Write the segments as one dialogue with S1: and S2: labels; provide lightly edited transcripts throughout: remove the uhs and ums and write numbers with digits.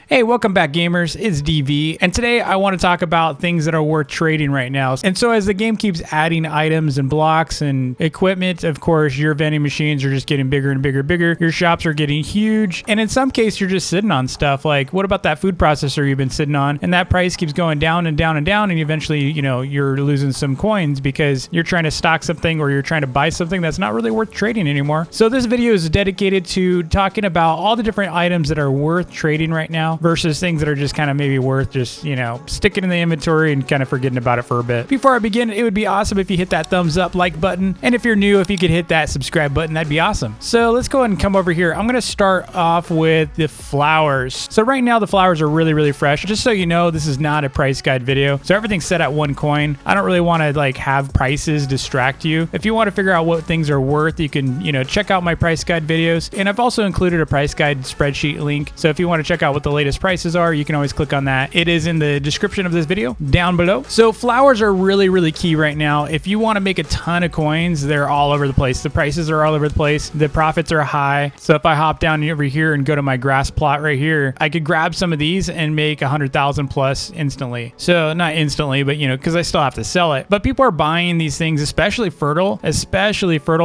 S1: Hey, welcome back gamers, it's DV, and today I want to talk about things that are worth trading right now. And so as the game keeps adding items and blocks and equipment, of course, your vending machines are just getting bigger and bigger and bigger. Your shops are getting huge, and in some cases you're just sitting on stuff. Like, what about that food processor you've been sitting on? And that price keeps going down and down and down, and eventually, you're losing some coins because you're trying to stock something or you're trying to buy something that's not really worth trading anymore. So this video is dedicated to talking about all the different items that are worth trading right now versus things that are just kind of maybe worth just, sticking in the inventory and kind of forgetting about it for a bit. Before I begin, it would be awesome if you hit that thumbs up like button. And if you're new, if you could hit that subscribe button, that'd be awesome. So let's go ahead and come over here. I'm going to start off with the flowers. So right now the flowers are really, really fresh. Just so you know, this is not a price guide video. So everything's set at 1 coin. I don't really want to have prices distract you. If you want to figure out what things are worth, you can, check out my price guide videos. And I've also included a price guide spreadsheet link. So if you want to check out what the latest prices are, you can always click on that. It is in the description of this video down below. So flowers are really, really key right now. If you want to make a ton of coins, they're all over the place. The prices are all over the place. The profits are high. So if I hop down over here and go to my grass plot right here, I could grab some of these and make 100,000 plus instantly. So not instantly, but because I still have to sell it. But people are buying these things, especially fertile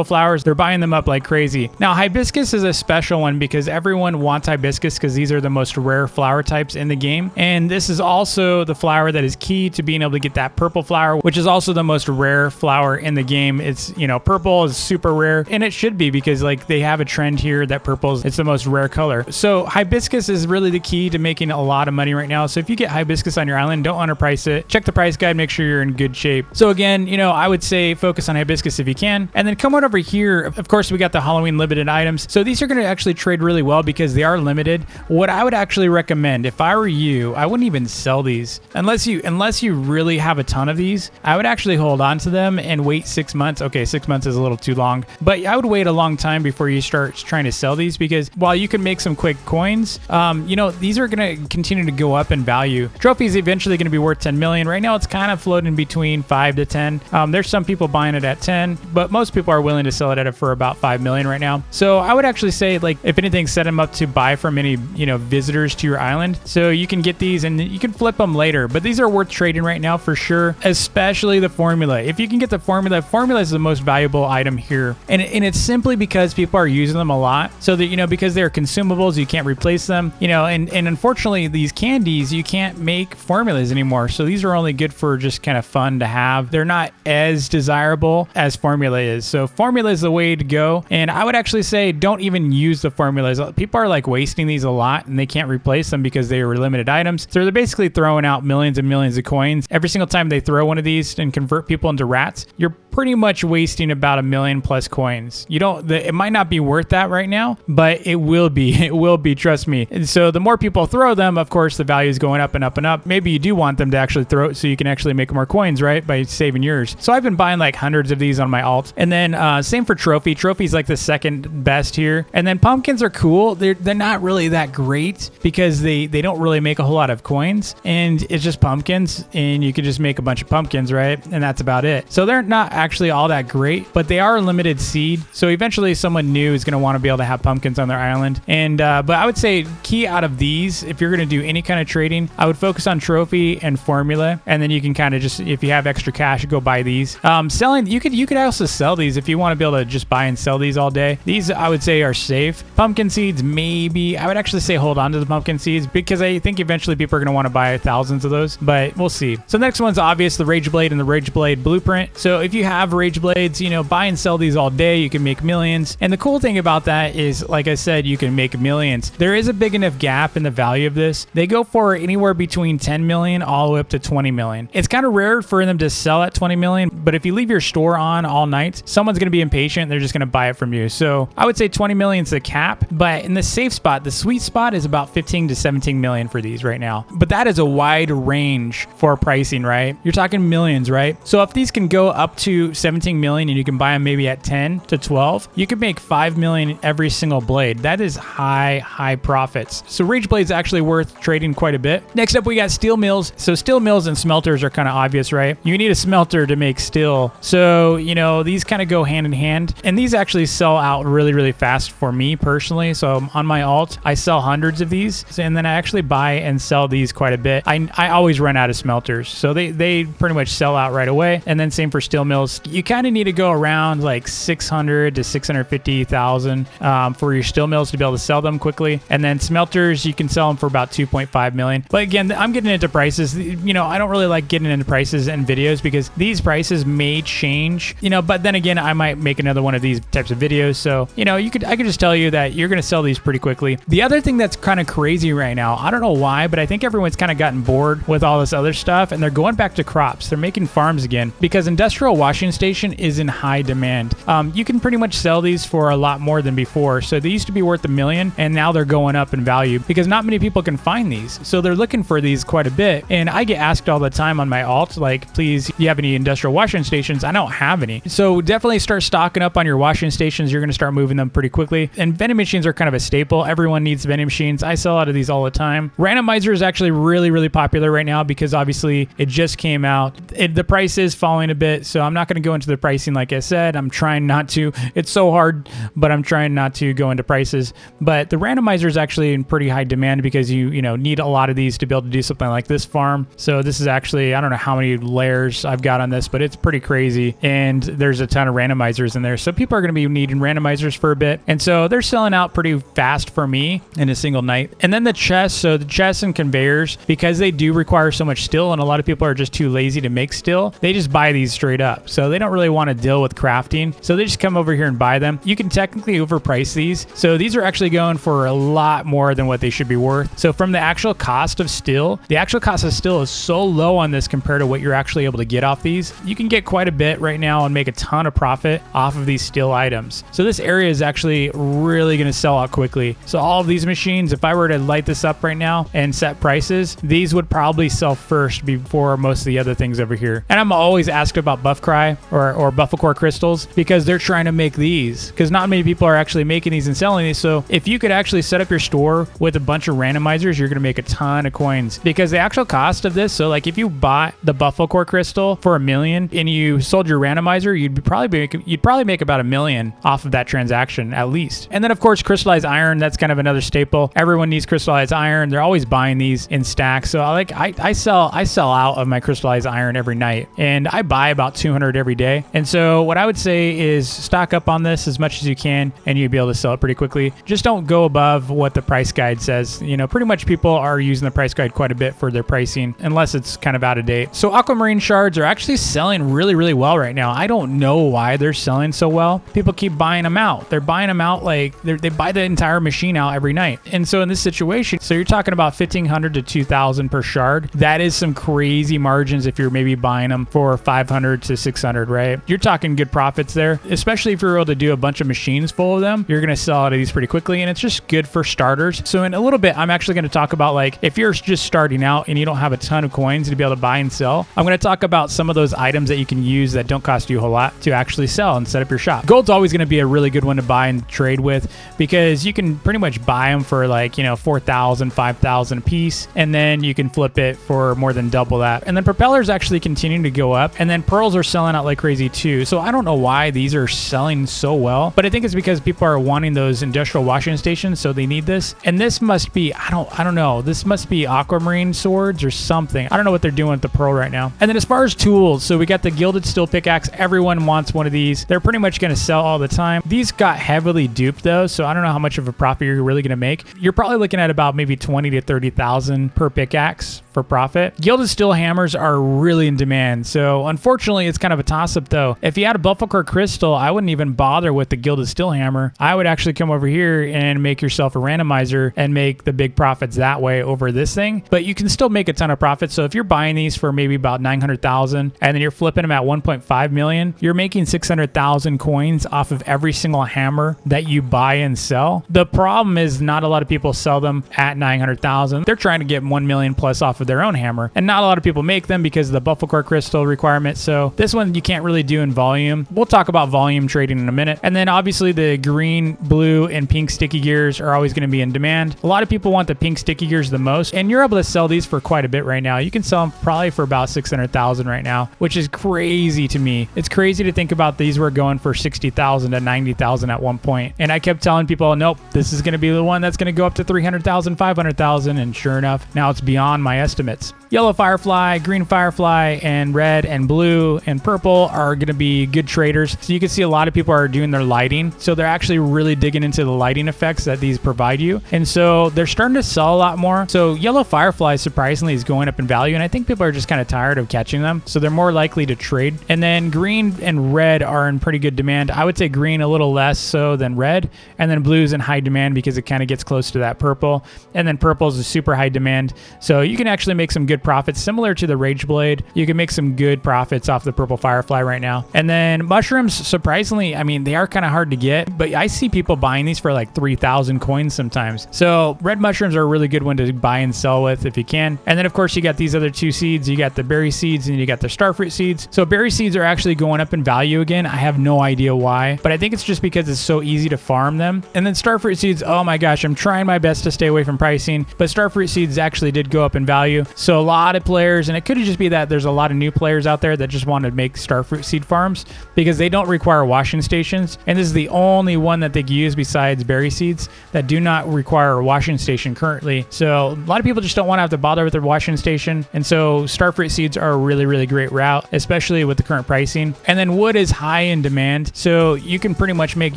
S1: flowers. They're buying them up like crazy. Now hibiscus is a special one because everyone wants hibiscus because these are the most rare flower types in the game. And this is also the flower that is key to being able to get that purple flower, which is also the most rare flower in the game. It's, purple is super rare, and it should be because they have a trend here that it's the most rare color. So hibiscus is really the key to making a lot of money right now. So if you get hibiscus on your island, don't underprice it. Check the price guide, make sure you're in good shape. So again, I would say focus on hibiscus if you can. And then come on over here. Of course, we got the Halloween limited items. So these are going to actually trade really well because they are limited. What I would actually recommend, if I were you, I wouldn't even sell these unless you really have a ton of these. I would actually hold on to them and wait 6 months. Okay, 6 months is a little too long, but I would wait a long time before you start trying to sell these because while you can make some quick coins, these are going to continue to go up in value. Trophies eventually going to be worth 10 million. Right now, it's kind of floating between 5 to 10. There's some people buying it at 10, but most people are willing to sell it at for about 5 million right now. So I would actually say, if anything, set them up to buy from any, visitors to your island. So you can get these and you can flip them later, but these are worth trading right now for sure, especially the formula. If you can get the formula is the most valuable item here. And it's simply because people are using them a lot. So that, because they're consumables, you can't replace them, and unfortunately these candies, you can't make formulas anymore. So these are only good for just kind of fun to have. They're not as desirable as formula is. So formula is the way to go. And I would actually say don't even use the formulas. People are wasting these a lot and they can't replace them because they are limited items. So they're basically throwing out millions and millions of coins. Every single time they throw one of these and convert people into rats, you're pretty much wasting about 1 million plus coins. It might not be worth that right now, but it will be. It will be, trust me. And so the more people throw them, of course, the value is going up and up and up. Maybe you do want them to actually throw it so you can actually make more coins, right? By saving yours. So I've been buying hundreds of these on my alt. And then same for trophy. Trophy's the second best here. And then pumpkins are cool. They're not really that great because they don't really make a whole lot of coins. And it's just pumpkins. And you can just make a bunch of pumpkins, right? And that's about it. So they're not actually all that great, but they are a limited seed. So eventually someone new is going to want to be able to have pumpkins on their island. And but I would say key out of these, if you're going to do any kind of trading, I would focus on trophy and formula. And then you can kind of just, if you have extra cash, go buy these. Selling, you could also sell these if you want to be able to just buy and sell these all day. These I would say are safe. Pumpkin seeds, maybe. I would actually say hold on to the pumpkin seeds because I think eventually people are going to want to buy thousands of those, but we'll see. So the next one's obvious, the Rage Blade and the Rage Blade Blueprint. So if you have Rage Blades, buy and sell these all day. You can make millions. And the cool thing about that is, like I said, you can make millions. There is a big enough gap in the value of this. They go for anywhere between 10 million all the way up to 20 million. It's kind of rare for them to sell at 20 million, but if you leave your store on all night, someone's going to be impatient. They're just going to buy it from you. So I would say 20 million is the cap, but in the safe spot, the sweet spot is about 15 to 17 million for these right now. But that is a wide range for pricing, right? You're talking millions, right? So if these can go up to do 17 million and you can buy them maybe at 10 to 12, you could make 5 million every single blade. That is high profits. So rage blades actually worth trading quite a bit. Next up, we got steel mills. So steel mills and smelters are kind of obvious, right? You need a smelter to make steel. So, you know, these kind of go hand in hand, and these actually sell out really fast for me personally. So on my alt, I sell hundreds of these, and then I actually buy and sell these quite a bit. I always run out of smelters, so they pretty much sell out right away. And then same for steel mills. You kind of need to go around like 600 to 650,000 for your steel mills to be able to sell them quickly. And then smelters, you can sell them for about 2.5 million. But again, I'm getting into prices. You know, I don't really like getting into prices in videos because these prices may change, you know, but then again, I might make another one of these types of videos. So, you know, I could just tell you that you're going to sell these pretty quickly. The other thing that's kind of crazy right now, I don't know why, but I think everyone's kind of gotten bored with all this other stuff and they're going back to crops. They're making farms again because industrial washing station is in high demand. You can pretty much sell these for a lot more than before. So they used to be worth $1 million and now they're going up in value because not many people can find these. So they're looking for these quite a bit. And I get asked all the time on my alt, like, please, do you have any industrial washing stations? I don't have any. So definitely start stocking up on your washing stations. You're going to start moving them pretty quickly. And vending machines are kind of a staple. Everyone needs vending machines. I sell out of these all the time. Randomizer is actually really popular right now because obviously it just came out. The price is falling a bit, so I'm not going to go into the pricing like I said. I'm trying not to. It's so hard, but I'm trying not to go into prices. But the randomizer is actually in pretty high demand because you know need a lot of these to be able to do something like this farm. So this is actually, I don't know how many layers I've got on this, but it's pretty crazy. And there's a ton of randomizers in there. So people are going to be needing randomizers for a bit. And so they're selling out pretty fast for me in a single night. And then the chests, so the chests and conveyors, because they do require so much steel and a lot of people are just too lazy to make steel, they just buy these straight up. So they don't really want to deal with crafting. So they just come over here and buy them. You can technically overprice these. So these are actually going for a lot more than what they should be worth. So from the actual cost of steel, the actual cost of steel is so low on this compared to what you're actually able to get off these. You can get quite a bit right now and make a ton of profit off of these steel items. So this area is actually really going to sell out quickly. So all of these machines, if I were to light this up right now and set prices, these would probably sell first before most of the other things over here. And I'm always asked about buff cry or buffle core crystals because they're trying to make these because not many people are actually making these and selling these. So if you could actually set up your store with a bunch of randomizers, you're going to make a ton of coins because the actual cost of this, so like if you bought the buffalo core crystal for $1 million and you sold your randomizer, you'd probably make about $1 million off of that transaction at least. And then of course crystallized iron, that's kind of another staple. Everyone needs crystallized iron. They're always buying these in stacks. So I sell out of my crystallized iron every night and I buy about 200 every day. And so what I would say is stock up on this as much as you can and you'll be able to sell it pretty quickly. Just don't go above what the price guide says. You know, pretty much people are using the price guide quite a bit for their pricing unless it's kind of out of date. So Aquamarine Shards are actually selling really well right now. I don't know why they're selling so well. People keep buying them out. They're buying them out like they buy the entire machine out every night. And so in this situation, so you're talking about 1,500 to 2,000 per shard. That is some crazy margins if you're maybe buying them for 500 to 600, right? You're talking good profits there, especially if you're able to do a bunch of machines full of them. You're going to sell out of these pretty quickly and it's just good for starters. So in a little bit, I'm actually going to talk about like if you're just starting out and you don't have a ton of coins to be able to buy and sell, I'm going to talk about some of those items that you can use that don't cost you a whole lot to actually sell and set up your shop. Gold's always going to be a really good one to buy and trade with because you can pretty much buy them for like, you know, 4,000, 5,000 a piece, and then you can flip it for more than double that. And then propellers actually continuing to go up, and then pearls are selling out like crazy too. So I don't know why these are selling so well, but I think it's because people are wanting those industrial washing stations, so they need this. And this must be, I don't know, this must be aquamarine swords or something. I don't know what they're doing with the pearl right now. And then as far as tools, so we got the gilded steel pickaxe. Everyone wants one of these. They're pretty much going to sell all the time. These got heavily duped though, so I don't know how much of a profit you're really going to make. You're probably looking at about maybe 20 to 30,000 per pickaxe for profit. Gilded steel hammers are really in demand. So unfortunately, it's kind of a toss-up though. If you had a buffalo core crystal, I wouldn't even bother with the gilded steel hammer. I would actually come over here and make yourself a randomizer and make the big profits that way over this thing. But you can still make a ton of profits. So if you're buying these for maybe about 900,000 and then you're flipping them at 1.5 million, you're making 600,000 coins off of every single hammer that you buy and sell. The problem is not a lot of people sell them at 900,000. They're trying to get 1 million plus off of their own hammer, and not a lot of people make them because of the buffalo core crystal requirement. So this one one you can't really do in volume. We'll talk about volume trading in a minute. And then obviously the green, blue, and pink sticky gears are always going to be in demand. A lot of people want the pink sticky gears the most, and you're able to sell these for quite a bit right now. You can sell them probably for about 600,000 right now, which is crazy to me. It's crazy to think about these were going for 60,000 to 90,000 at one point. And I kept telling people, nope, this is going to be the one that's going to go up to 300,000, 500,000. And sure enough, now it's beyond my estimates. Yellow firefly, green firefly, and red and blue and purple are going to be good traders. So you can see a lot of people are doing their lighting. So they're actually really digging into the lighting effects that these provide you. And so they're starting to sell a lot more. So yellow firefly surprisingly is going up in value. And I think people are just kind of tired of catching them. So they're more likely to trade. And then green and red are in pretty good demand. I would say green a little less so than red. And then blue's in high demand because it kind of gets close to that purple. And then purple's a super high demand. So you can actually make some good profits similar to the Rage Blade. You can make some good profits off the purple firefly right now. And then mushrooms, surprisingly, I mean, they are kind of hard to get, but I see people buying these for like 3,000 coins sometimes. So red mushrooms are a really good one to buy and sell with if you can. And then of course you got these other two seeds. You got the berry seeds and you got the starfruit seeds. So berry seeds are actually going up in value again. I have no idea why, but I think it's just because it's so easy to farm them. And then starfruit seeds, oh my gosh, I'm trying my best to stay away from pricing, but starfruit seeds actually did go up in value. So a lot of players, and it could just be that there's a lot of new players out there that just want to make starfruit seed farms because they don't require washing stations. And this is the only one that they can use besides berry seeds that do not require a washing station currently. So a lot of people just don't want to have to bother with their washing station. And so starfruit seeds are a really, really great route, especially with the current pricing. And then wood is high in demand. So you can pretty much make,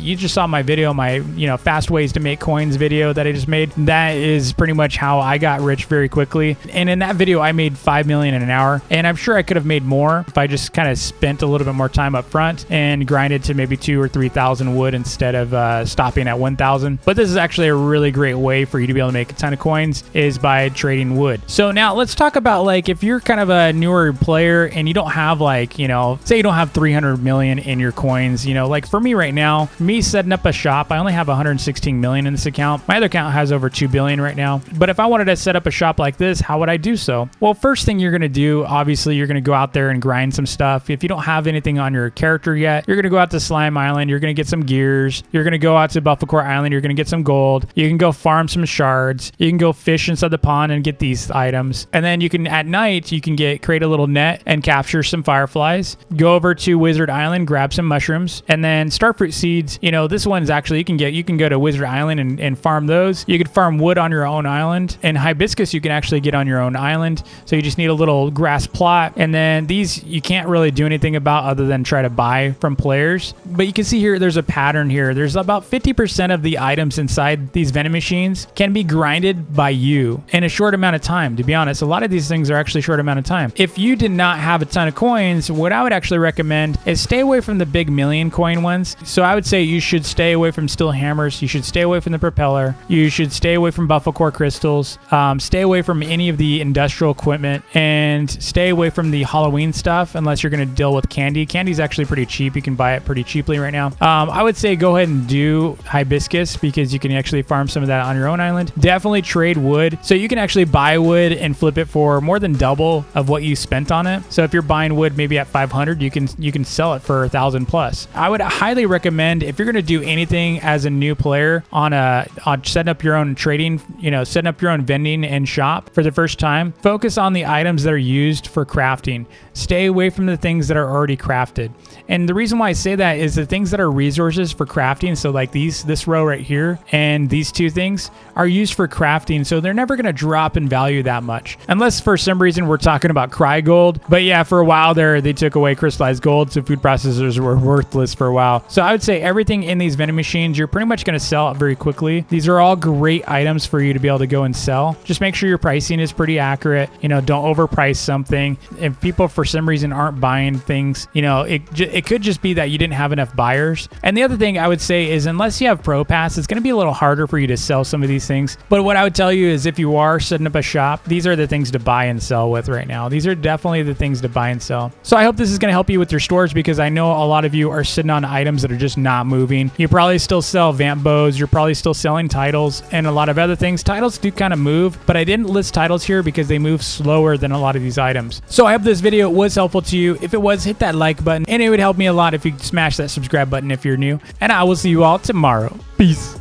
S1: you just saw my video, my, fast ways to make coins video that I just made. That is pretty much how I got rich very quickly. And in that video, I made 5 million in an hour. And I'm sure I could have made more if I just kind of spent a little bit more time up front and grinded to maybe 2,000 or 3,000 wood instead of stopping at 1,000. But this is actually a really great way for you to be able to make a ton of coins is by trading wood. So now let's talk about like if you're kind of a newer player and you don't have like, say you don't have 300 million in your coins, like for me right now, me setting up a shop, I only have 116 million in this account. My other account has over 2 billion right now. But if I wanted to set up a shop like this, how would I do so? Well, first thing you're going to do, obviously, you're going to go out there and grind some stuff. If you don't have anything on your character yet, you're going to go out to Slime Island. You're going to get some gears. You're going to go out to Bufflecore Island. You're going to get some gold. You can go farm some shards. You can go fish inside the pond and get these items. And then you can, at night, you can create a little net and capture some fireflies. Go over to Wizard Island, grab some mushrooms. And then starfruit seeds, this one's actually, you can go to Wizard Island and farm those. You could farm wood on your own island. And hibiscus, you can actually get on your own island. So you just need a little grass plot. And then these, you can't really do anything about other than try to buy from players. But you can see here, there's a pattern here. There's about 50% of the items inside these vending machines can be grinded by you in a short amount of time. To be honest, a lot of these things are actually short amount of time. If you did not have a ton of coins, what I would actually recommend is stay away from the big million coin ones. So I would say you should stay away from steel hammers. You should stay away from the propeller. You should stay away from buffalo core crystals. Stay away from any of the industrial equipment and stay away from the Halloween stuff unless you're going to deal with candy. Candy's actually pretty cheap. You can buy it pretty cheaply right now. I would say go ahead and do hibiscus because you can actually farm some of that on your own island. Definitely trade wood. So you can actually buy wood and flip it for more than double of what you spent on it. So if you're buying wood maybe at 500, you can sell it for 1,000 plus. I would highly recommend if you're going to do anything as a new player on setting up your own trading, setting up your own vending and shop for the first time, focus on the items that are used for crafting. Stay away from the things that are already crafted. And the reason why I say that is the things that are resources for crafting, so like this row right here and these two things are used for crafting, so they're never going to drop in value that much. Unless for some reason we're talking about cry gold. But yeah, for a while there, they took away crystallized gold, so food processors were worthless for a while. So I would say everything in these vending machines, you're pretty much going to sell it very quickly. These are all great items for you to be able to go and sell. Just make sure your pricing is pretty accurate. Don't overprice something. If people for some reason aren't buying things, it could just be that you didn't have enough buyers. And the other thing I would say is unless you have Pro Pass, it's going to be a little harder for you to sell some of these things. But what I would tell you is if you are setting up a shop, these are the things to buy and sell with right now. These are definitely the things to buy and sell. So I hope this is going to help you with your stores because I know a lot of you are sitting on items that are just not moving. You probably still sell vamp bows. You're probably still selling titles and a lot of other things. Titles do kind of move, but I didn't list titles here because they move slower than a lot of these items. So I hope this video was helpful to you. If it was, hit that like button, and it would help me a lot if you smash that subscribe button if you're new. And I will see you all tomorrow. Peace.